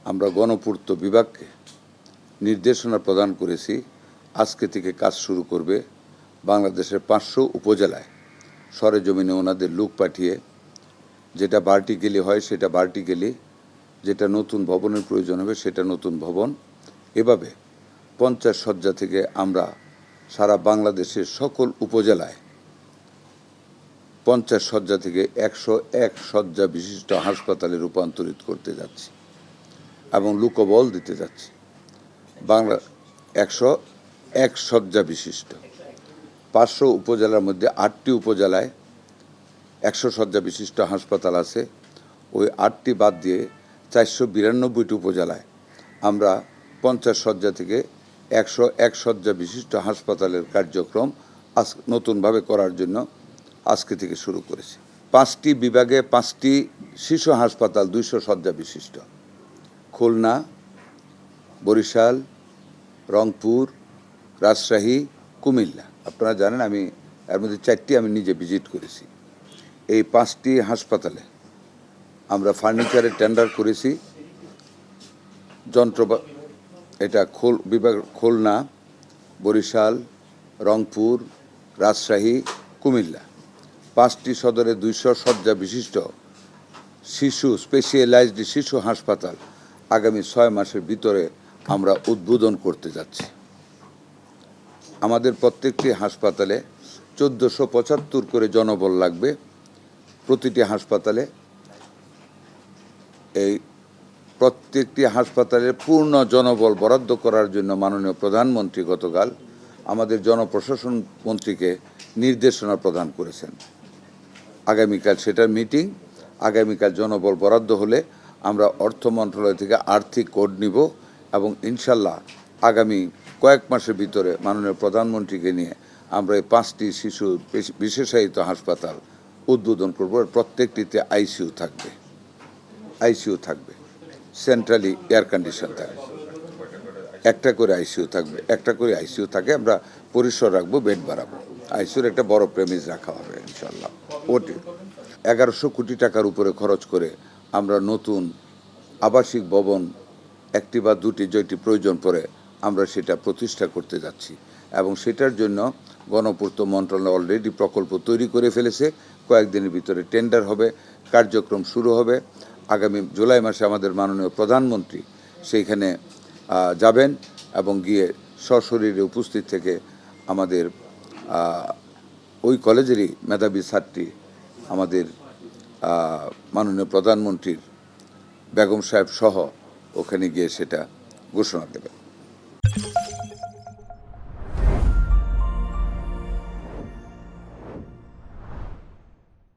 আমরা গণপূর্ত বিভাগকে নির্দেশনা প্রদান করেছি, আজকে থেকে কাজ শুরু করবে। বাংলাদেশের 500 উপজেলায় সরেজমিনে ওনাদের লোক পাঠিয়ে যেটা ভার্টিক্যালি হয় সেটা ভার্টিক্যালি, যেটা নতুন ভবনের প্রয়োজন হবে সেটা নতুন ভবন, এভাবে 50 শয্যা থেকে আমরা সারা বাংলাদেশের সকল উপজেলায় 50 শয্যা থেকে 101 শয্যা বিশিষ্ট হাসপাতালে রূপান্তরিত করতে যাচ্ছি এবং লোকবল দিতে যাচ্ছি। বাংলা 101 শয্যা বিশিষ্ট 500 উপজেলার মধ্যে 8টি উপজেলায় 100 শয্যা বিশিষ্ট হাসপাতাল আছে। ওই 8টি বাদ দিয়ে 492টি উপজেলায় আমরা 50 শয্যা থেকে 101 শয্যা বিশিষ্ট হাসপাতালের কার্যক্রম নতুনভাবে করার জন্য আজকে থেকে শুরু করেছি। 5টি বিভাগে 5টি শিশু হাসপাতাল 200 শয্যা বিশিষ্ট, খুলনা, বরিশাল, রংপুর, রাজশাহী, কুমিল্লা। আপনারা জানেন আমি এর মধ্যে 4টি আমি নিজে ভিজিট করেছি। এই 5টি হাসপাতালে আমরা ফার্নিচারের টেন্ডার করেছি। এটা বিভাগ খুলনা, বরিশাল, রংপুর, রাজশাহী, কুমিল্লা। 5টি সদরে 200 শয্যা বিশিষ্ট শিশু স্পেশালাইজড শিশু হাসপাতাল আগামী 6 মাসের ভিতরে আমরা উদ্বোধন করতে যাচ্ছি। আমাদের প্রত্যেকটি হাসপাতালে 1475 করে জনবল লাগবে। প্রতিটি হাসপাতালে এই প্রত্যেকটি হাসপাতালের পূর্ণ জনবল বরাদ্দ করার জন্য মাননীয় প্রধানমন্ত্রী গতকাল আমাদের জনপ্রশাসন মন্ত্রীকে নির্দেশনা প্রদান করেছেন। আগামীকাল সেটার মিটিং। আগামীকাল জনবল বরাদ্দ হলে আমরা অর্থ মন্ত্রণালয় থেকে আর্থিক কোড নিব এবং ইনশাল্লাহ আগামী কয়েক মাসের ভিতরে মাননীয় প্রধানমন্ত্রীকে নিয়ে আমরা এই 5টি শিশু বিশেষায়িত হাসপাতাল উদ্বোধন করব। প্রত্যেকটিতে আইসিইউ থাকবে, সেন্ট্রালি এয়ার কন্ডিশন থাকবে, একটা করে আইসিইউ থাকে। আমরা পরিসর রাখবো, বেড বাড়াবো, আইসিইউর একটা বড় প্রেমিস রাখা হবে ইনশাল্লাহ। ওটি 1100 কোটি টাকার উপরে খরচ করে আমরা নতুন আবাসিক ভবন 1টি বা 2টি যেটি প্রয়োজন পড়ে আমরা সেটা প্রতিষ্ঠা করতে যাচ্ছি এবং সেটার জন্য গণপূর্ত মন্ত্রণালয় অলরেডি প্রকল্প তৈরি করে ফেলেছে। কয়েকদিনের ভিতরে টেন্ডার হবে, কার্যক্রম শুরু হবে। আগামী জুলাই মাসে আমাদের মাননীয় প্রধানমন্ত্রী সেইখানে যাবেন এবং গিয়ে সশরীরে উপস্থিত থেকে আমাদের ওই কলেজেরই মেধাবী ছাত্রী আমাদের মাননীয় প্রধানমন্ত্রীর বেগম সাহেব সহ ওখানে গিয়ে সেটা ঘোষণা দেবেন।